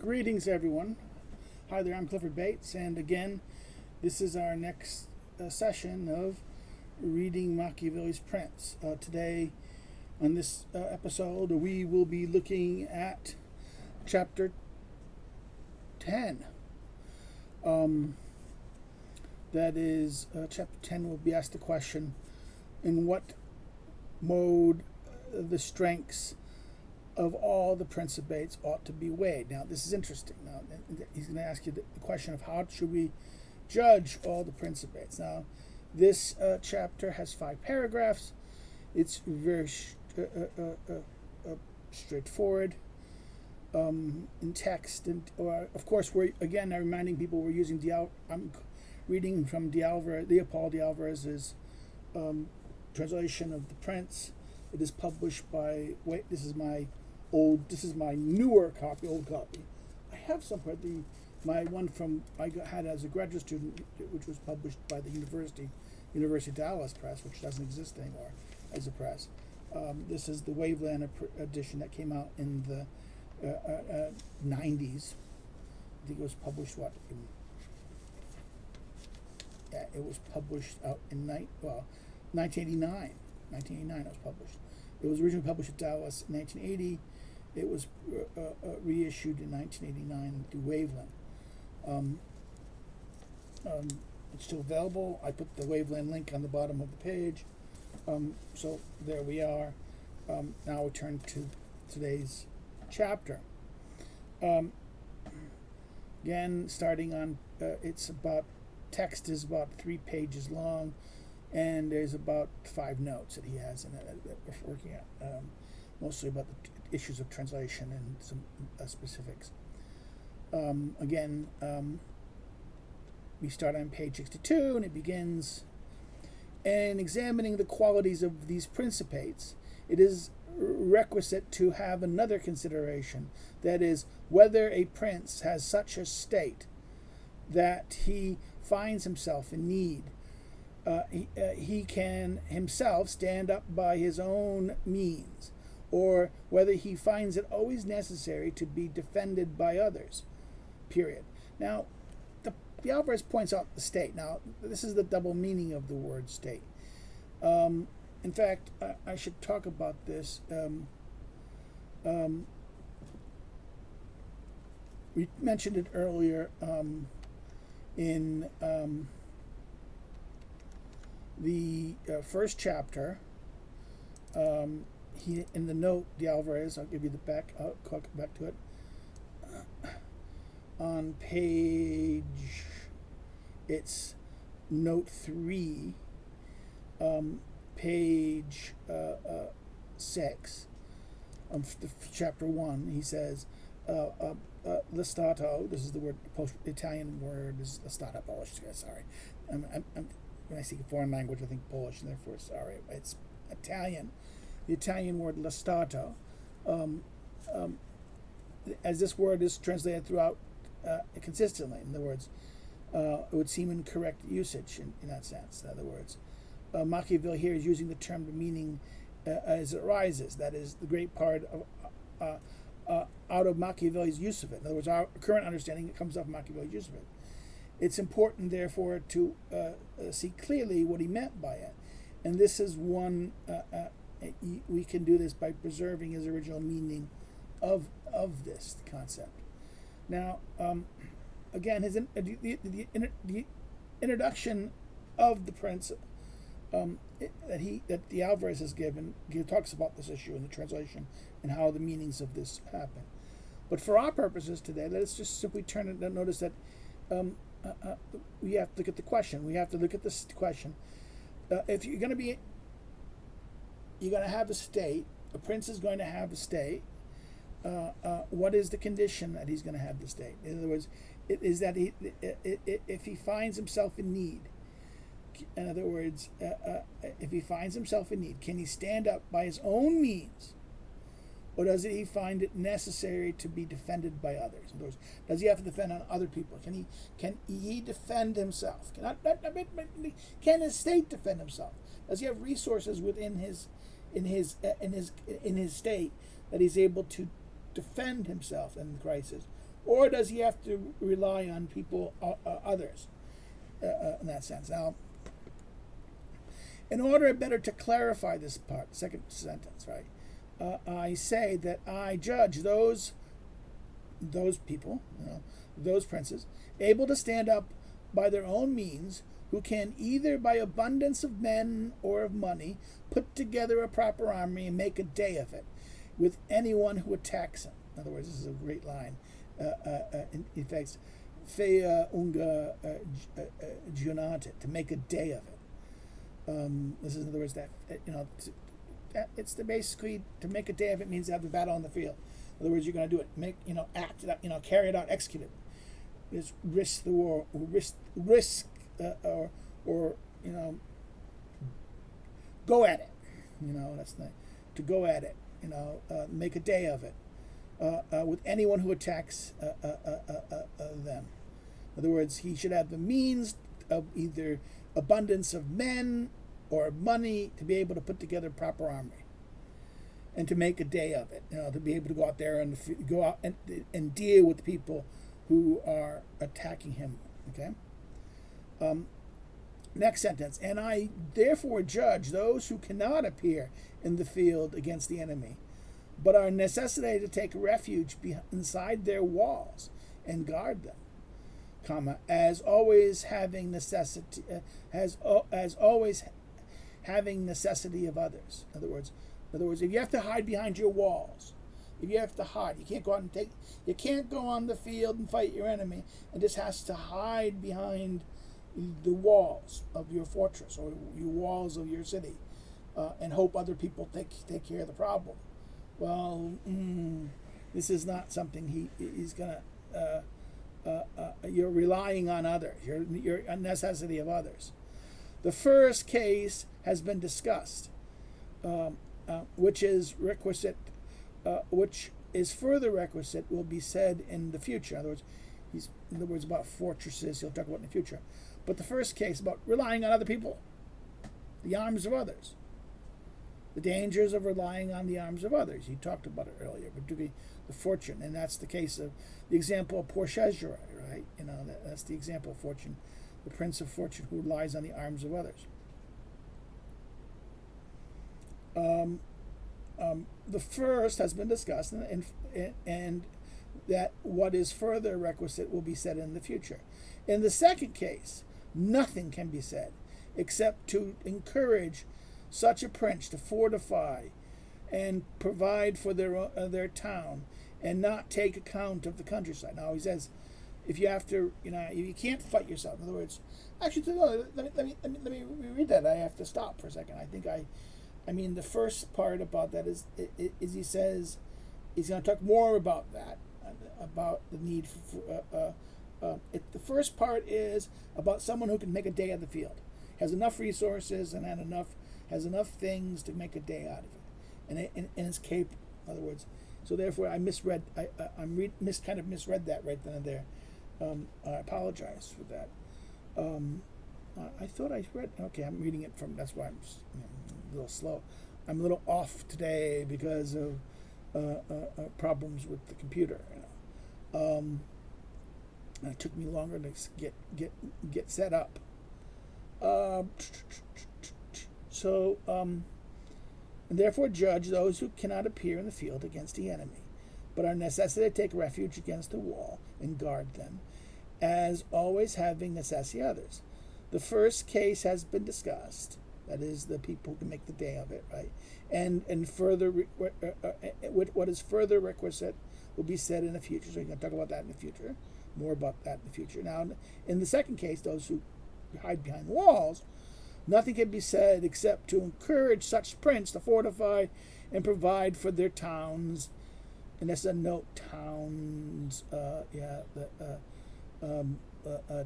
Greetings, everyone. Hi there, I'm Clifford Bates, and again, this is our next session of reading Machiavelli's Prince. Today, on this episode, we will be looking at chapter 10. That is, chapter 10 will be asked the question, in what mode the strengths of all the Principates ought to be weighed. Now, this is interesting. Now, he's going to ask you the question of how should we judge all the Principates. Now, this chapter has 5 paragraphs. It's very straightforward in text. And of course, I'm reminding people we're using I'm reading from Leopold de Alvarez's translation of The Prince. It is published by. This is my newer copy, old copy. I have somewhere my one from I had as a graduate student, which was published by the University of Dallas Press, which doesn't exist anymore as a press. This is the Waveland edition that came out in the 90s. I think it was published it was published out in 1989. 1989 it was published. It was originally published at Dallas in 1980. It was reissued in 1989 through Waveland. It's still available. I put the Waveland link on the bottom of the page. So there we are. Now we turn to today's chapter. Again, starting on, text is about 3 pages long, and there's about 5 notes that he has in it that we're working at, mostly about the issues of translation and some specifics. We start on page 62, and it begins, in examining the qualities of these Principates, it is requisite to have another consideration, that is, whether a prince has such a state that he finds himself in need. He can himself stand up by his own means, or whether he finds it always necessary to be defended by others, period. Now, the Alvarez points out the state. Now, this is the double meaning of the word state. In fact, I should talk about this. We mentioned it earlier in the first chapter. He in the note, the Alvarez. I'll give you the back. I'll click back to it. On page, it's note 3, page 6 of chapter 1. He says, "L'Stato." This is the word. The Italian word is "L'Stato." Polish. Sorry, when I speak a foreign language, I think Polish, and therefore sorry. It's Italian. The Italian word "L'Stato," as this word is translated throughout consistently. In other words, it would seem incorrect usage in that sense. In other words, Machiavelli here is using the term, the meaning as it arises. That is the great part of out of Machiavelli's use of it. In other words, our current understanding comes off Machiavelli's use of it. It's important, therefore, to see clearly what he meant by it. And this is one, we can do this by preserving his original meaning of this concept. Now, again, the introduction of the Prince that the Alvarez has given, he talks about this issue in the translation and how the meanings of this happen. But for our purposes today, let's just simply turn it and notice that we have to look at the question. We have to look at this question. If you're going to have a state, a prince is going to have a state. What is the condition that he's going to have the state? In other words, it is that if he finds himself in need, in other words, if he finds himself in need, can he stand up by his own means, or does he find it necessary to be defended by others? In other words, does he have to defend on other people? Can he defend himself? Can his state defend himself? Does he have resources within his state that he's able to defend himself in the crisis, or does he have to rely on people, others, in that sense? Now, in order better to clarify this part, second sentence, right? I say that I judge those people, those princes, able to stand up by their own means, who can either by abundance of men or of money put together a proper army and make a day of it with anyone who attacks him. In other words, this is a great line. In fact, fea unga giornata, to make a day of it. This is, in other words, that it's basically to make a day of it means to have the battle on the field. In other words, you're going to do it, act it out, carry it out, execute it. Just risk the war, risk, or go at it. That's the to go at it. Make a day of it with anyone who attacks them. In other words, he should have the means of either abundance of men or money to be able to put together a proper army and to make a day of it. To be able to go out there and and deal with the people who are attacking him. Okay. Next sentence. And I therefore judge those who cannot appear in the field against the enemy, but are necessitated to take refuge inside their walls and guard them, as always having necessity, as always having necessity of others. In other words, if you have to hide behind your walls, if you have to hide, you can't go out and you can't go on the field and fight your enemy and just has to hide behind the walls of your fortress or your walls of your city, and hope other people take care of the problem. Well, this is not something he's gonna. You're relying on others. You're a necessity of others. The first case has been discussed, which is requisite, which is further requisite will be said in the future. In other words, about fortresses. He'll talk about in the future. But the first case about relying on other people, the arms of others, the dangers of relying on the arms of others. He talked about it earlier, particularly the fortune, and that's the case of the example of poor Sheshai, right? That's the example of fortune, the prince of fortune who relies on the arms of others. The first has been discussed, and that what is further requisite will be said in the future. In the second case, nothing can be said except to encourage such a prince to fortify and provide for their town and not take account of the countryside. Now he says, if you have to, if you can't fight yourself. In other words, actually, no, let me read that. I have to stop for a second. I mean, the first part about that is he says he's going to talk more about that, about the need for. The first part is about someone who can make a day of the field, has enough resources and has enough things to make a day out of it, and is capable. In other words, so therefore I misread. I kind of misread that right then and there. I apologize for that. I thought I read. Okay, I'm reading it from. That's why I'm a little slow. I'm a little off today because of problems with the computer. It took me longer to get set up. And therefore judge those who cannot appear in the field against the enemy, but are necessitated to take refuge against the wall and guard them, as always having necessity others. The first case has been discussed. That is, the people who can make the day of it, right? And further, what is further requisite will be said in the future. So you're going to talk about that in the future. More about that in the future. Now, in the second case, those who hide behind walls, nothing can be said except to encourage such prince to fortify and provide for their towns. And that's a note, towns,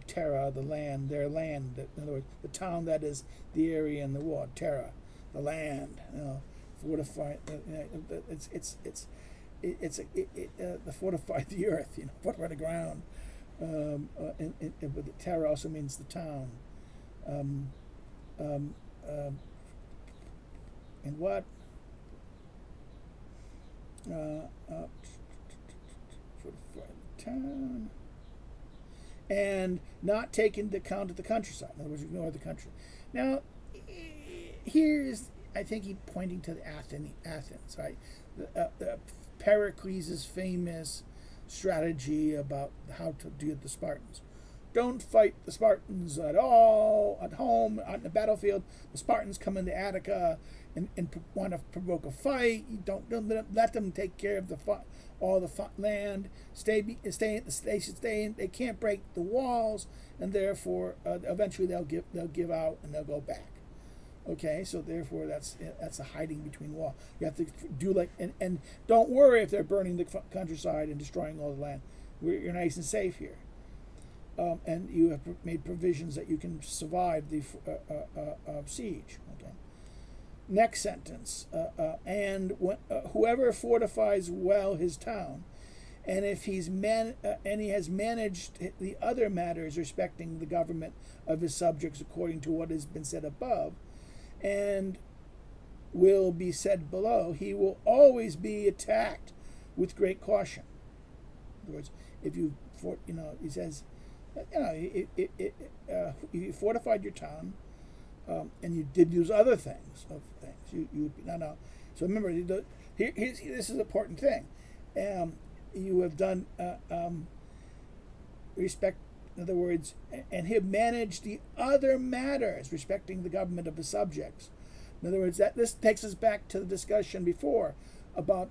terra, the land, their land. In other words, the town that is the area in the war, terra, the land. Fortify. The fortify the earth. Fortify the ground. But the terra also means the town. And what? town, and not take into account of the countryside. In other words, ignore the country. Now, here's, I think he's pointing to the Athens, right? Pericles' famous strategy about how to deal with the Spartans. Don't fight the Spartans at all at home, on the battlefield. The Spartans come into Attica and want to provoke a fight. You don't let them take care of all the land. They can't break the walls, and therefore eventually they'll give out and they'll go back. Okay, so therefore that's a hiding between wall. You have to do like and don't worry if they're burning the countryside and destroying all the land. You're nice and safe here. And you have made provisions that you can survive the siege. Okay. Next sentence. Whoever fortifies well his town, and if he has managed the other matters respecting the government of his subjects according to what has been said above, and will be said below, he will always be attacked with great caution. In other words, if he says, you fortified your town, and you did use other things. So remember, this is an important thing. You have done respect. In other words, and have managed the other matters respecting the government of his subjects. In other words, that this takes us back to the discussion before about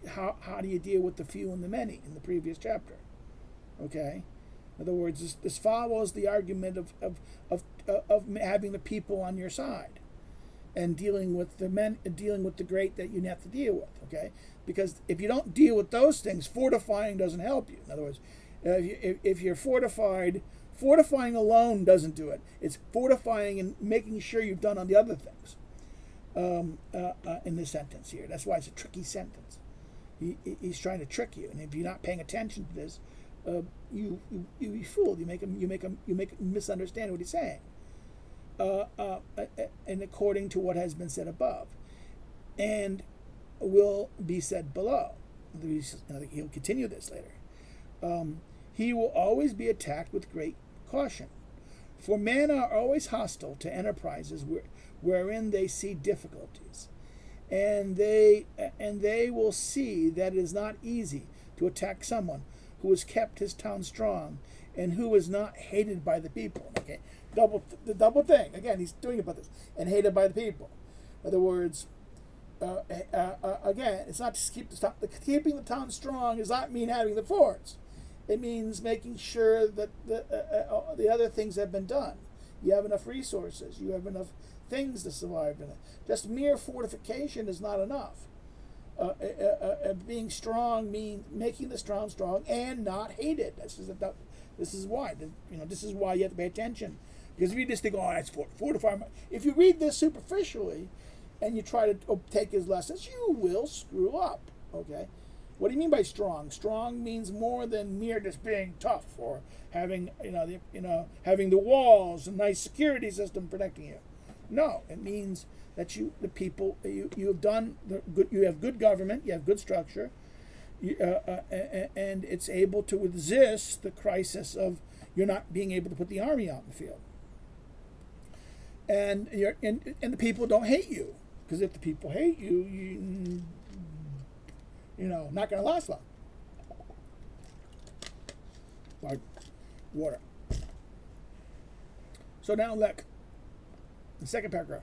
how do you deal with the few and the many in the previous chapter. Okay. In other words, this follows the argument of having the people on your side, and dealing with the men, dealing with the great that you have to deal with. Okay, because if you don't deal with those things, fortifying doesn't help you. In other words, if you're fortifying alone doesn't do it. It's fortifying and making sure you've done on the other things. In this sentence here, that's why it's a tricky sentence. He's trying to trick you, and if you're not paying attention to this, you be fooled. You make him misunderstand what he's saying. And according to what has been said above, and will be said below. He'll continue this later. He will always be attacked with great caution, for men are always hostile to enterprises wherein they see difficulties, and they will see that it is not easy to attack someone who has kept his town strong and who is not hated by the people. Okay, the double thing. Again, he's doing about this, and hated by the people. In other words, again, it's not just keeping the town strong does not mean having the forts. It means making sure that the other things have been done. You have enough resources. You have enough things to survive in it. Just mere fortification is not enough. Being strong means making the strong and not hated. This is why. This is why you have to pay attention. Because if you just think, oh, it's fortify. If you read this superficially, and you try to take his lessons, you will screw up. Okay. What do you mean by strong? Strong means more than mere just being tough or having having the walls and nice security system protecting you. No, it means that you have done you have good government, you have good structure, and it's able to resist the crisis of you're not being able to put the army out in the field. And the people don't hate you, because if the people hate you, not going to last long. Like water. So now look, the second paragraph.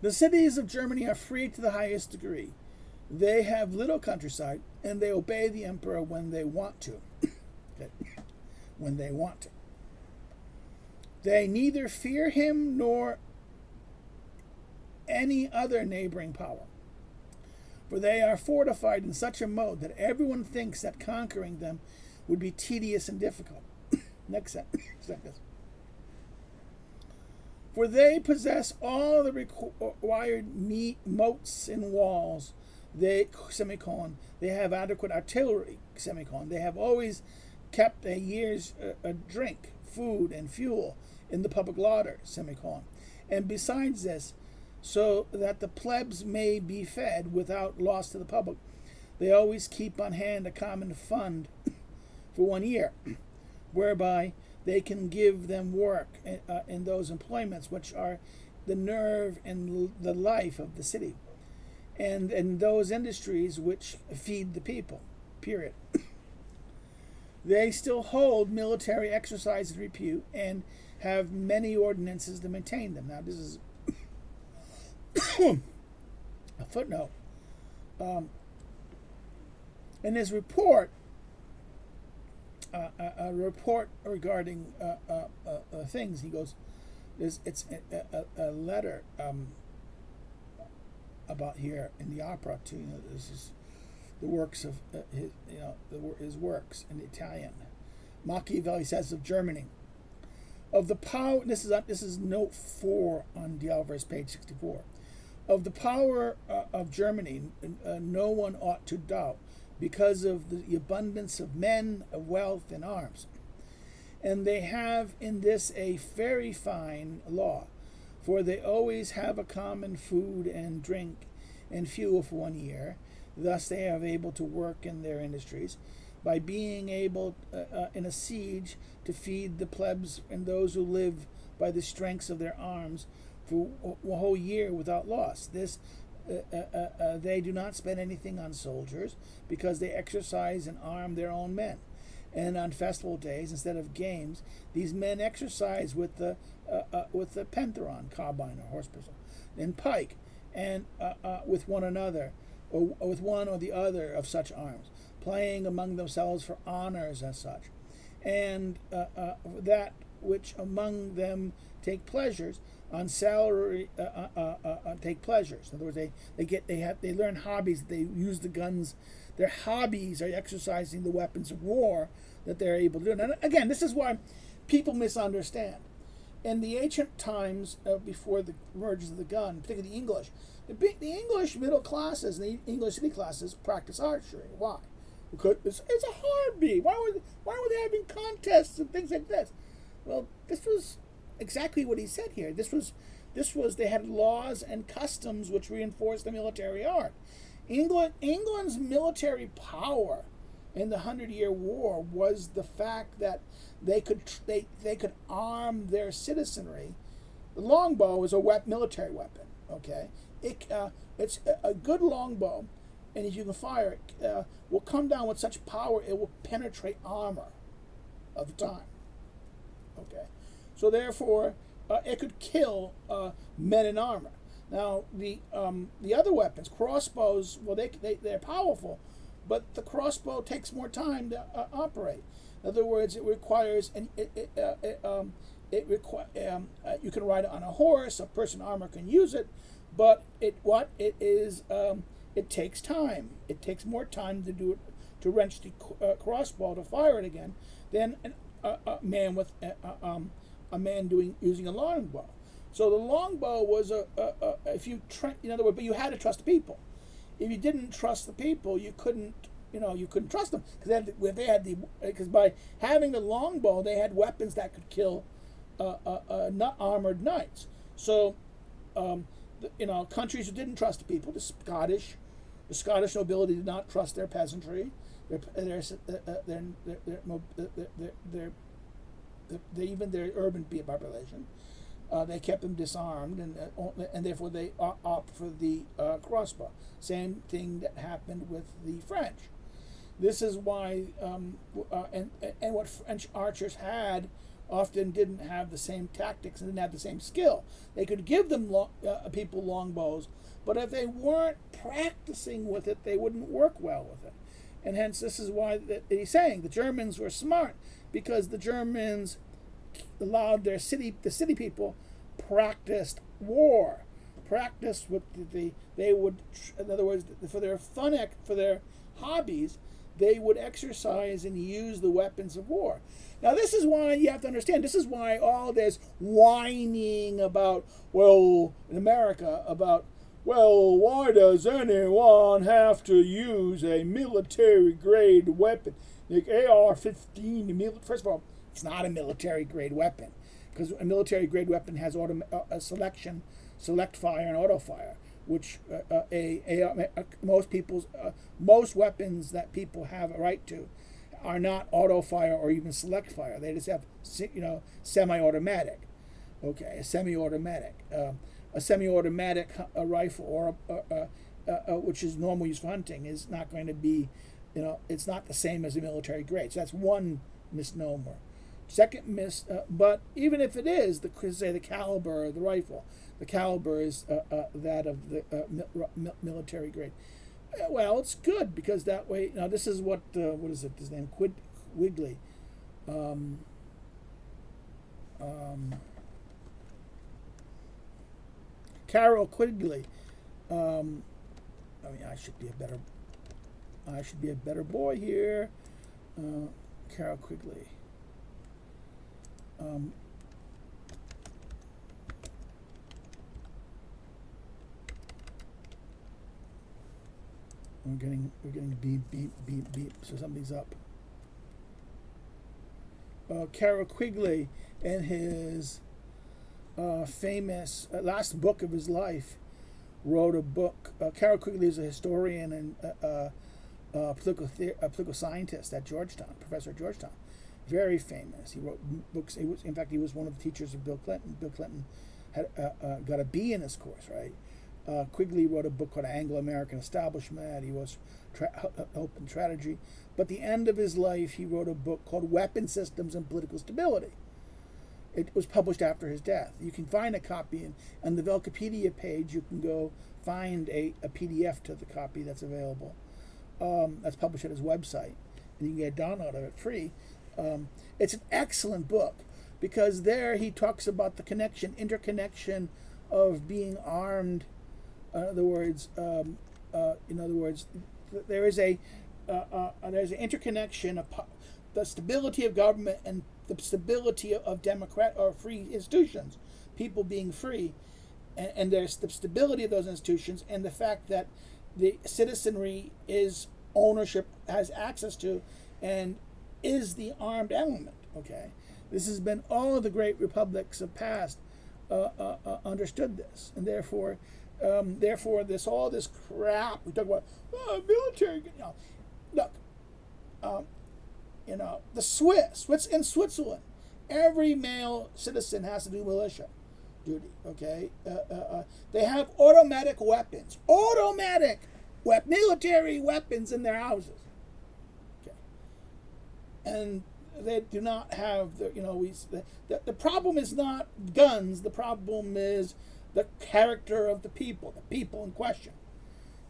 The cities of Germany are free to the highest degree. They have little countryside, and they obey the emperor when they want to. Okay. When they want to. They neither fear him nor any other neighboring power, for they are fortified in such a mode that everyone thinks that conquering them would be tedious and difficult. Next sentence. For they possess all the required moats and walls. They, they have adequate artillery, they have always kept a year's drink, food, and fuel in the public larder, and besides this, so that the plebs may be fed without loss to the public, They always keep on hand a common fund for 1 year, whereby they can give them work in those employments which are the nerve and the life of the city, and those industries which feed the people, period. They still hold military exercise and repute and have many ordinances to maintain them. Now, this is a footnote. In his report, a report regarding things, he goes, it's a letter about here in the opera too. This is the works of his works in Italian. Machiavelli says of Germany, of the power. This is note 4 on D'Alvarez, page 64. Of the power of Germany, no one ought to doubt, because of the abundance of men, of wealth, and arms. And they have in this a very fine law, for they always have a common food and drink and fuel for 1 year. Thus they are able to work in their industries, by being able in a siege to feed the plebs and those who live by the strength of their arms for a whole year without loss. This they do not spend anything on soldiers, because they exercise and arm their own men. And on festival days, instead of games, these men exercise with the pentheron, carbine or horse pistol, and pike, and with one another, or with one or the other of such arms, playing among themselves for honors as such, and that which among them take pleasures on salary, take pleasures. In other words, they learn hobbies. They use the guns. Their hobbies are exercising the weapons of war that they're able to do. And again, this is why people misunderstand. In the ancient times, before the emergence of the gun, particularly the English, the English middle classes and the English city classes practice archery. Why? Because it's a hobby. Why were they having contests and things like this? Well, this was exactly what he said here. This was they had laws and customs which reinforced the military art. England's military power in the 100-Year War was the fact that they could arm their citizenry. The longbow is a military weapon. Okay, it's a good longbow, and if you can fire it, will come down with such power it will penetrate armor of the time. Okay, so therefore it could kill men in armor. Now the other weapons, crossbows, well they're powerful, but the crossbow takes more time to operate. In other words, it requires you can ride it on a horse. A person in armor can use it, but it takes time. It takes more time to do it, to wrench the crossbow to fire it again than a man using a longbow. So the longbow was in other words, but you had to trust the people. If you didn't trust the people, you couldn't trust them, because by having the longbow, they had weapons that could kill not armored knights. So countries who didn't trust the people, the Scottish nobility did not trust their peasantry, even their urban population. They kept them disarmed, and therefore they opt for the crossbow. Same thing that happened with the French. This is why, and what French archers had often didn't have the same tactics and didn't have the same skill. They could give them people longbows, but if they weren't practicing with it, they wouldn't work well with it. And hence, this is why he's saying the Germans were smart, because the Germans allowed the city people practiced war, practiced with they would, in other words, for their hobbies, they would exercise and use the weapons of war. Now, this is why you have to understand. This is why all this whining about, in America, why does anyone have to use a military-grade weapon? Like AR-15, first of all, it's not a military-grade weapon, because a military-grade weapon has select fire and auto fire. which most weapons that people have a right to are not auto fire or even select fire. They just have semi-automatic. Okay, a semi-automatic rifle or which is normal use for hunting is not going to be, it's not the same as a military grade. So that's one misnomer. Second but even if it is, the caliber of the rifle, the caliber is that of the military grade. Well, it's good because that way. Now, this is what is it? His name Quigley. Carol Quigley. I should be a better boy here. Carol Quigley. We're getting beep. So something's up. Carol Quigley, in his famous last book of his life, wrote a book. Carol Quigley is a historian and political scientist at Georgetown, professor at Georgetown. Very famous. He wrote books. He was one of the teachers of Bill Clinton. Bill Clinton had got a B in his course, right? Quigley wrote a book called Anglo-American Establishment. He was open strategy. But at the end of his life, he wrote a book called Weapon Systems and Political Stability. It was published after his death. You can find a copy on the Wikipedia page. You can go find a PDF to the copy that's available. That's published at his website, and you can get a download of it free. It's an excellent book because there he talks about the interconnection of being armed. In other words, there's an interconnection of the stability of government and the stability of democratic or free institutions, people being free, and there's the stability of those institutions and the fact that the citizenry is ownership, has access to, and is the armed element. Okay, this has been all of the great republics of past understood this, and therefore all this crap we talk about military. Look, the Swiss in Switzerland, every male citizen has to do militia duty. Okay, they have automatic weapons, military weapons in their houses. Okay, and they do not have the problem is not guns. The problem is the character of the people in question.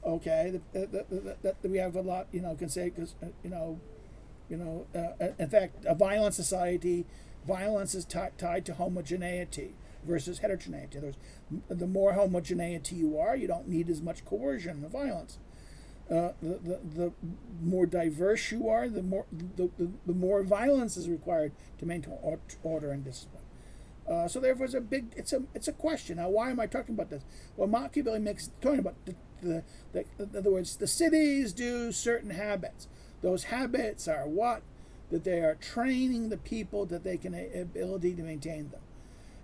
Okay, that we have a lot, can say, because in fact, a violent society, violence is tied to homogeneity versus heterogeneity. The more homogeneity you are, you don't need as much coercion and violence. The more diverse you are, the more violence is required to maintain order and discipline. So therefore, it's a question. Now, why am I talking about this? Well, Machiavelli talking about in other words, the cities do certain habits. Those habits are what? That they are training the people that they can ability to maintain them.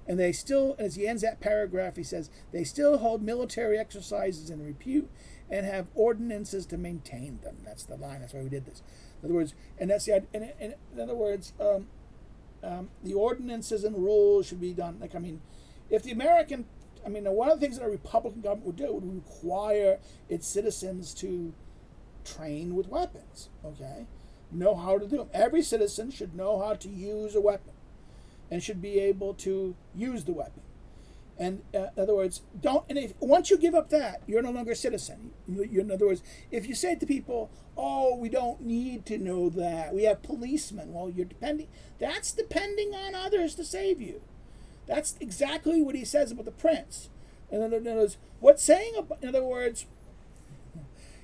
And they still, as he ends that paragraph, he says, they still hold military exercises in repute and have ordinances to maintain them. That's the line. That's why we did this. In other words, the ordinances and rules should be done. If the American, one of the things that a Republican government would do would require its citizens to train with weapons. Okay, know how to do them. Every citizen should know how to use a weapon, and should be able to use the weapon. And in other words, once you give up that, you're no longer a citizen. In other words, if you say to people, "Oh, we don't need to know that. We have policemen." Well, that's depending on others to save you. That's exactly what he says about the prince. In other words, in other words,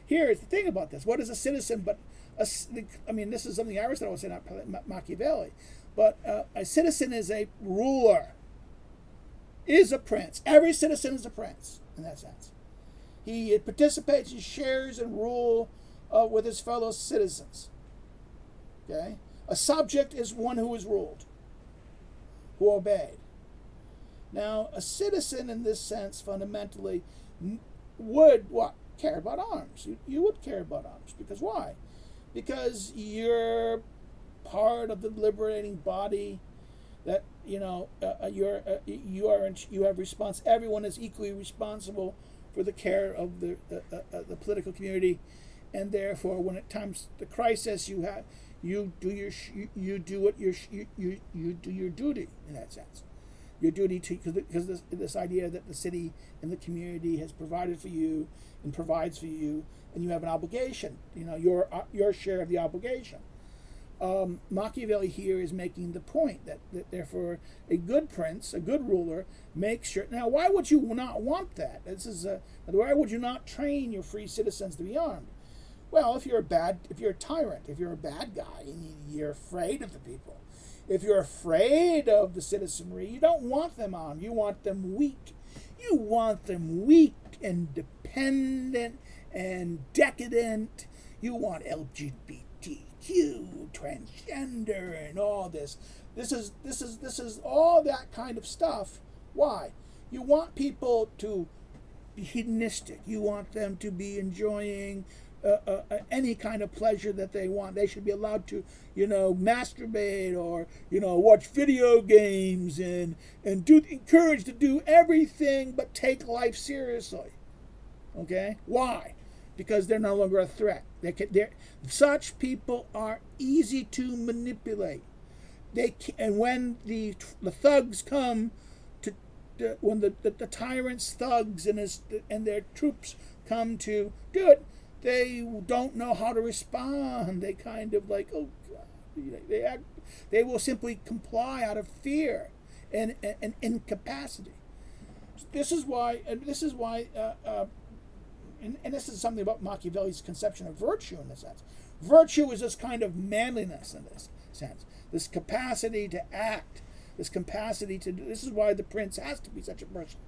here's the thing about this. What is a citizen but this is something Aristotle was saying, not Machiavelli. But a citizen is a ruler, is a prince. Every citizen is a prince in that sense. He participates, he shares and rule with his fellow citizens. Okay? A subject is one who is ruled, who obeyed. Now, a citizen in this sense fundamentally would what? Care about arms. You would care about arms. Because why? Because you're part of the liberating body that, you have response. Everyone is equally responsible for the care of the political community, and therefore, when it comes to crisis, you do your duty in that sense. Your duty to, because this idea that the city and the community has provided for you and provides for you, and you have an obligation. Your share of the obligation. Machiavelli here is making the point that therefore a good prince, a good ruler, makes sure. Now, why would you not want that? Why would you not train your free citizens to be armed? Well, if you're a tyrant, if you're a bad guy, and you're afraid of the people, if you're afraid of the citizenry, you don't want them armed. You want them weak. You want them weak and dependent and decadent. You want LGBTQ, transgender, and all this. This is all that kind of stuff. Why? You want people to be hedonistic. You want them to be enjoying any kind of pleasure that they want. They should be allowed to, masturbate or, watch video games and encouraged to do everything but take life seriously. Okay? Why? Because they're no longer a threat. Such people are easy to manipulate. And when the thugs come when the tyrants, thugs, and their troops come to do it, they don't know how to respond. They kind of like, oh God, they will simply comply out of fear and incapacity. This is why, and this is something about Machiavelli's conception of virtue in this sense. Virtue is this kind of manliness in this sense, this capacity to act, this capacity to do. This is why the prince has to be such a person.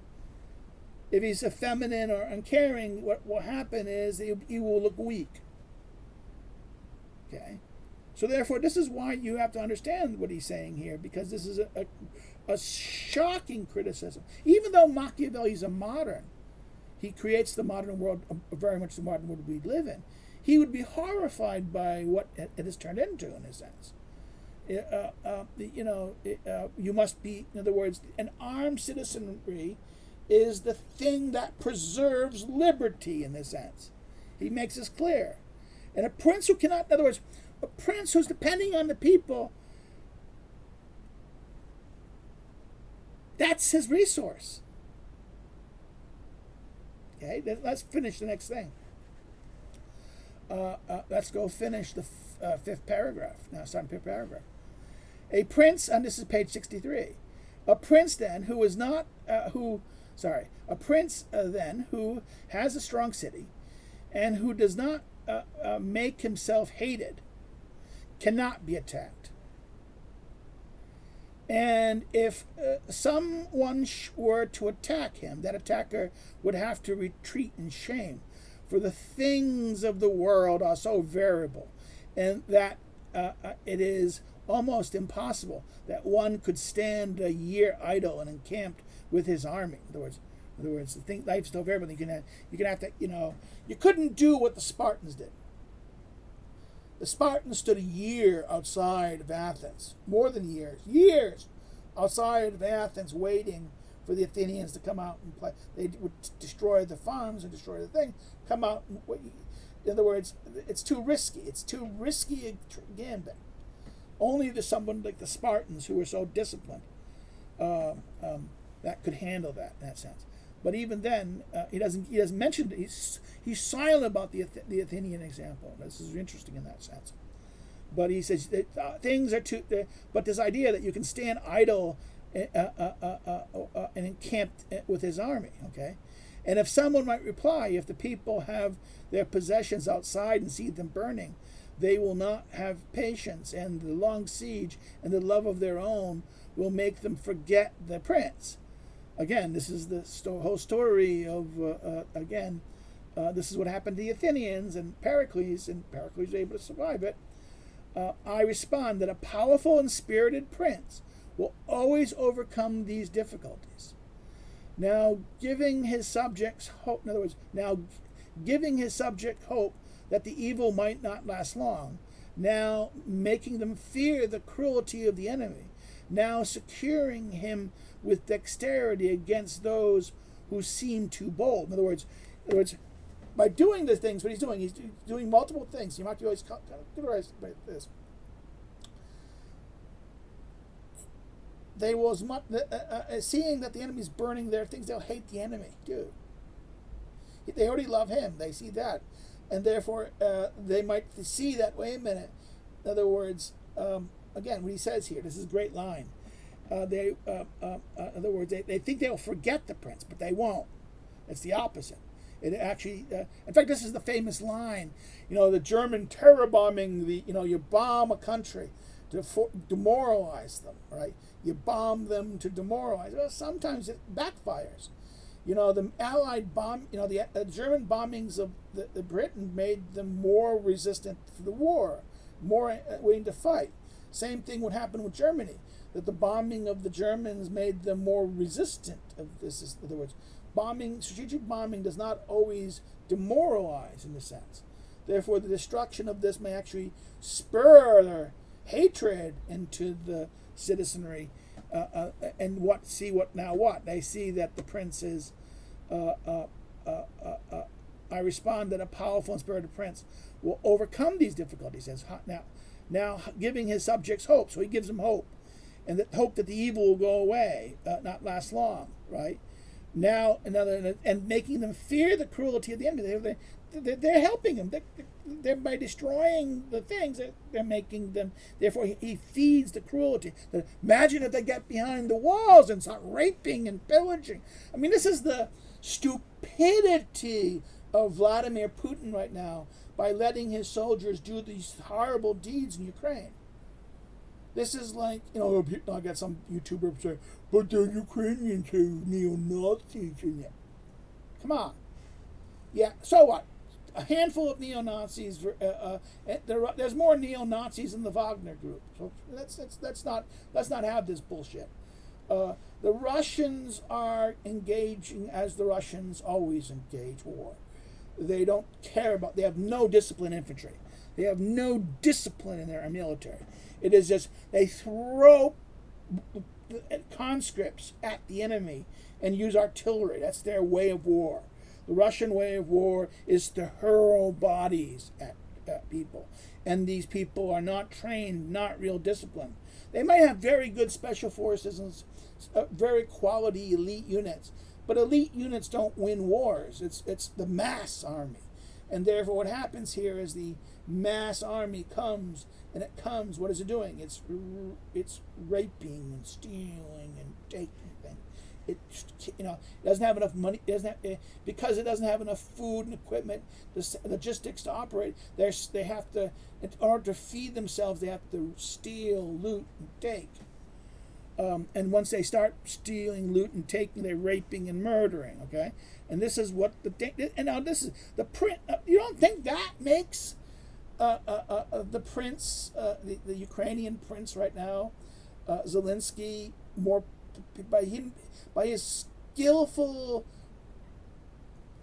If he's effeminate or uncaring, what will happen is he will look weak. Okay? So therefore, this is why you have to understand what he's saying here, because this is a shocking criticism. Even though Machiavelli is a modern, he creates the modern world, very much the modern world we live in. He would be horrified by what it has turned into, in a sense. You must be, in other words, an armed citizenry is the thing that preserves liberty, in this sense. He makes this clear. And a prince who cannot, in other words, a prince who's depending on the people, that's his resource. Okay, let's finish the next thing. Let's go finish the fifth paragraph. Now, starting fifth paragraph. A prince, and this is page 63. A prince then who is not, a prince then who has a strong city and who does not make himself hated cannot be attacked. And if someone were to attack him, that attacker would have to retreat in shame, for the things of the world are so variable, and that it is almost impossible that one could stand a year idle and encamped with his army. In other words, the thing, life's so variable. You can have to, you couldn't do what the Spartans did. The Spartans stood a year outside of Athens, more than years outside of Athens, waiting for the Athenians to come out and play. They would destroy the farms and destroy the thing. Come out. In other words, it's too risky. It's too risky a gambit. Only to someone like the Spartans, who were so disciplined, that could handle that in that sense. But even then, he doesn't mention it. He's silent about the Athenian example. This is interesting in that sense. But he says that, things are too. But this idea that you can stand idle and encamped with his army, okay. And if someone might reply, if the people have their possessions outside and see them burning, they will not have patience, and the long siege and the love of their own will make them forget the prince. Again, this is the whole story of, this is what happened to the Athenians and Pericles was able to survive it. I respond that a powerful and spirited prince will always overcome these difficulties. now giving his subjects hope. In other words, now giving his subject hope that the evil might not last long, now making them fear the cruelty of the enemy, now securing him with dexterity against those who seem too bold. In other words, by doing the things, what he's doing multiple things. You might always categorize this. They will, seeing that the enemy's burning their things, they'll hate the enemy too. They already love him. They see that, and therefore they might see that. Wait a minute. In other words, again, what he says here. This is a great line. In other words, they think they'll forget the prince, but they won't. It's the opposite. It actually, in fact, this is the famous line. The German terror bombing. You bomb a country to demoralize them, right? You bomb them to demoralize. Well, sometimes it backfires. The Allied the German bombings of the Britain made them more resistant to the war, more willing to fight. Same thing would happen with Germany, that the bombing of the Germans made them more resistant of this. In other words, strategic bombing does not always demoralize in a sense. Therefore, the destruction of this may actually spur their hatred into the citizenry, and what they see that the prince is. I respond that a powerful and spirited prince will overcome these difficulties. As now giving his subjects hope, so he gives them hope, and hope that the evil will go away, not last long, right? Now and making them fear the cruelty of the enemy. They're helping him. They're by destroying the things, they're making them. Therefore, he feeds the cruelty. Imagine if they get behind the walls and start raping and pillaging. I mean, this is the stupidity of Vladimir Putin right now by letting his soldiers do these horrible deeds in Ukraine. This is like, I got some YouTuber say, but the Ukrainians are neo-Nazis. Come on. Yeah, so what? A handful of neo-Nazis. There's more neo-Nazis in the Wagner group. So let's not have this bullshit. The Russians are engaging as the Russians always engage war. They don't care about. They have no discipline infantry. They have no discipline in their military. It is just they throw conscripts at the enemy and use artillery. That's their way of war. The Russian way of war is to hurl bodies at people. And these people are not trained, not real disciplined. They might have very good special forces and very quality elite units, but elite units don't win wars. It's the mass army. And therefore what happens here is the mass army comes, and what is it doing? It's raping and stealing and taking things. It doesn't have enough money. Because it doesn't have enough food and equipment, the logistics to operate. They have to, in order to feed themselves, they have to steal, loot, and take. And once they start stealing, loot, and taking, they're raping and murdering. Okay, and this is what and now this is the print. You don't think that makes the prince, the Ukrainian prince right now, Zelensky, more by his skillful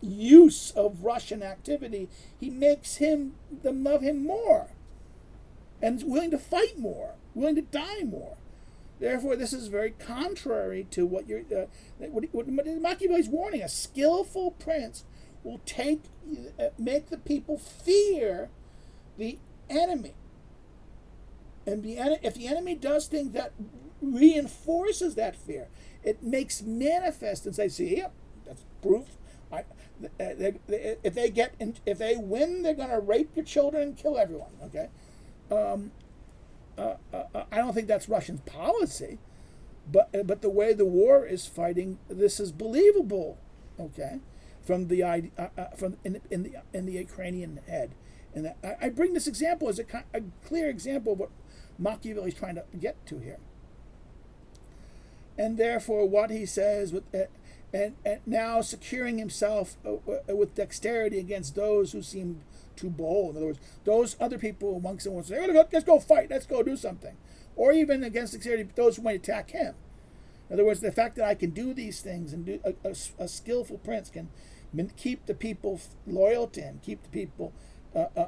use of Russian activity, he makes them love him more, and willing to fight more, willing to die more. Therefore, this is very contrary to what what Machiavelli's warning. A skillful prince will make the people fear the enemy, and if the enemy does things that reinforces that fear, it makes manifest and say, "See, yep, that's proof." If they win, they're going to rape your children and kill everyone. Okay. I don't think that's Russian policy, but the way the war is fighting, this is believable, okay, from the in the Ukrainian head, and I bring this example as a clear example of what Machiavelli is trying to get to here, and therefore what he says and now securing himself with dexterity against those who seem too bold. In other words, those other people amongst them will say, let's go fight, let's go do something. Or even against dexterity, those who might attack him. In other words, the fact that I can do these things and do a skillful prince can keep the people loyal to him, keep the people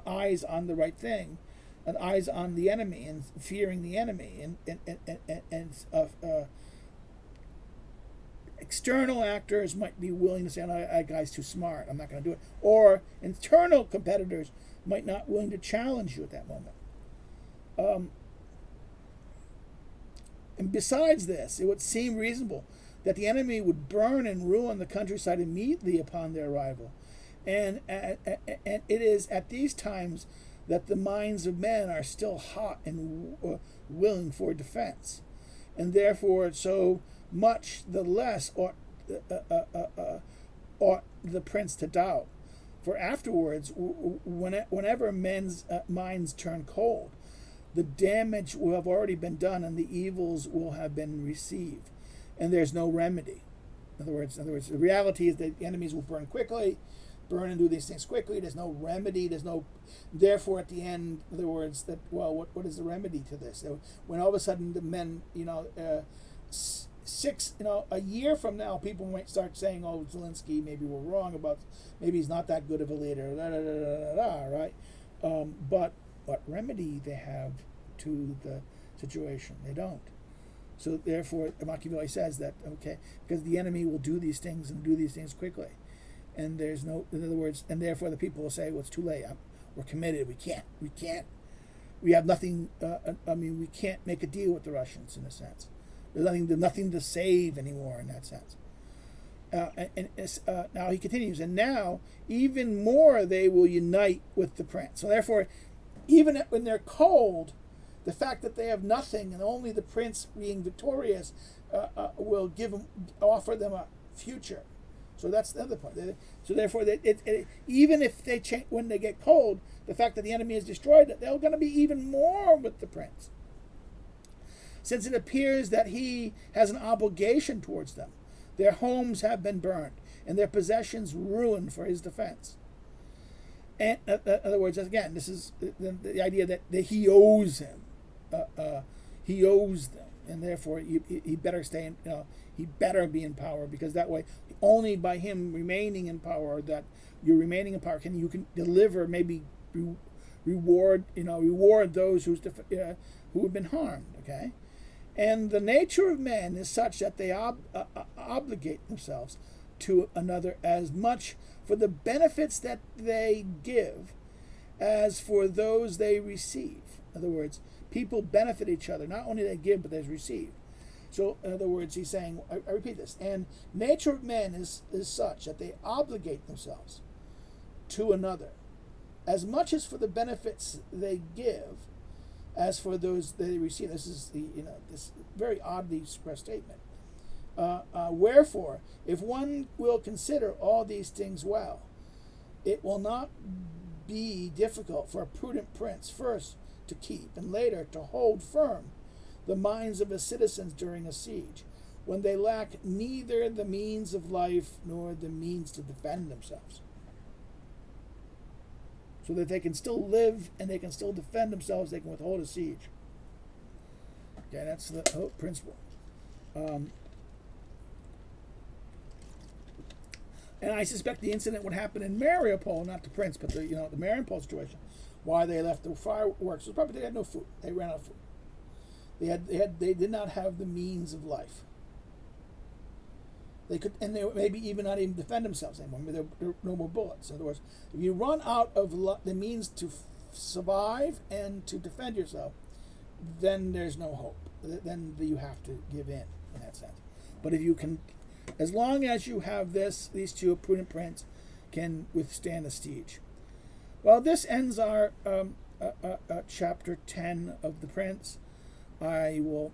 eyes on the right thing, and eyes on the enemy and fearing the enemy, and external actors might be willing to say, "No, that guy's too smart. I'm not going to do it," or internal competitors might not willing to challenge you at that moment. And besides this, it would seem reasonable that the enemy would burn and ruin the countryside immediately upon their arrival. And it is at these times that the minds of men are still hot and willing for defense. And therefore, so much the less ought the prince to doubt. For afterwards, whenever men's minds turn cold, the damage will have already been done and the evils will have been received, and there's no remedy. In other words, the reality is that the enemies will burn and do these things quickly. There's no remedy. Therefore, at the end, in other words, that what is the remedy to this? When all of a sudden the men, a year from now, people might start saying, "Oh, Zelensky, maybe we're wrong about, maybe he's not that good of a leader," right? But what remedy they have to the situation? They don't. So therefore, Machiavelli says that, because the enemy will do these things and do these things quickly. And there's no, in other words, and therefore the people will say, "Well, it's too late. We're committed. We can't. We have nothing. We can't make a deal with the Russians in a sense. There's nothing to save anymore in that sense." Now he continues, "And now even more they will unite with the prince." So therefore, even when they're cold, the fact that they have nothing and only the prince being victorious will offer them a future. So that's the other point. So therefore, even if they change when they get cold, the fact that the enemy is destroyed, they're going to be even more with the prince, since it appears that he has an obligation towards them. Their homes have been burned and their possessions ruined for his defense. And in other words, again, this is the idea that he owes him. He owes them, and therefore he better stay in. He better be in power, because that way, only by him remaining in power, that you're remaining in power, you can deliver, maybe reward those who have been harmed. Okay, and the nature of man is such that they obligate themselves to another as much for the benefits that they give as for those they receive. In other words, people benefit each other. Not only they give, but they receive. So, in other words, he's saying, I repeat this, and nature of man is such that they obligate themselves to another as much as for the benefits they give as for those they receive. This is this very oddly expressed statement. Wherefore, if one will consider all these things well, it will not be difficult for a prudent prince first to keep and later to hold firm the minds of his citizens during a siege, when they lack neither the means of life nor the means to defend themselves. So that they can still live and they can still defend themselves, they can withhold a siege. Okay, that's the principle. And I suspect the incident would happen in Mariupol, not the prince, but the Mariupol situation. Why they left the fireworks was probably they had no food. They ran out of food. They did not have the means of life. They could, and they maybe even not even defend themselves anymore. There were no more bullets. In other words, if you run out of the means to survive and to defend yourself, then there's no hope. Then you have to give in that sense. But if you can, as long as you have these two, a prudent prince can withstand a siege. Well, this ends our chapter 10 of the Prince. I will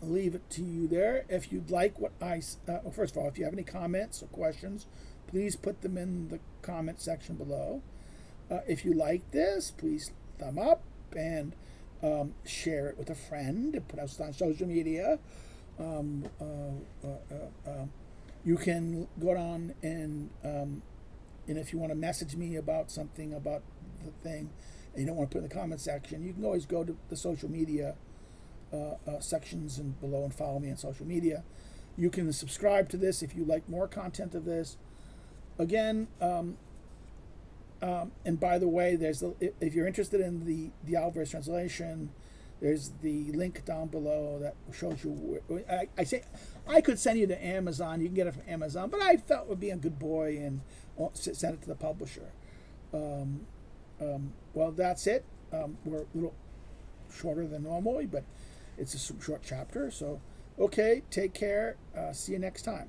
leave it to you there. If you'd like what first of all, if you have any comments or questions, please put them in the comment section below. If you like this, please thumb up and share it with a friend and put us on social media. You can go down and if you want to message me about something about the thing and you don't want to put it in the comment section, you can always go to the social media sections and below, and follow me on social media. You can subscribe to this if you like more content of this. Again, and by the way, if you're interested in the Alvarez translation, there's the link down below that shows you. I could send you to Amazon. You can get it from Amazon, but I felt would be a good boy and send it to the publisher. Well, that's it. We're a little shorter than normally, but it's a short chapter. So, okay, take care. See you next time.